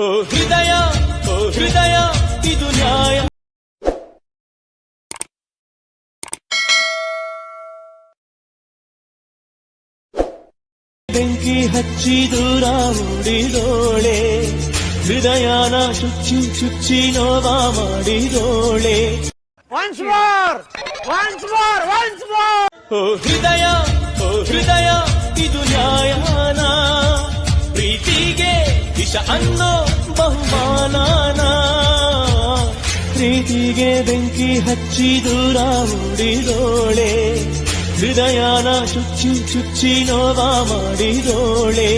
ಓ ಹೃದಯ ಇದು ನ್ಯಾಯ. ಬೆಂಕಿ ಹಚ್ಚಿ ದೂರ ಓಡಿದೋಳೆ, ಹೃದಯನ ಚುಚ್ಚಿ ಚುಚ್ಚಿ ನೋವ ಮಾಡಿದೋಳೆ. ಓ ಹೃದಯ ಇದು ನ್ಯಾಯನ, ಪ್ರೀತಿಗೆ ವಿಷ ಅನ್ನೋ ಬಹುಮಾನನ. ಪ್ರೀತಿಗೆ ಬೆಂಕಿ ಹಚ್ಚಿ ದೂರ ಓಡಿದೋಳೆ, ಹೃದಯನ ಚುಚ್ಚಿ ಚುಚ್ಚಿ ನೋವ ಮಾಡಿದೋಳೆ.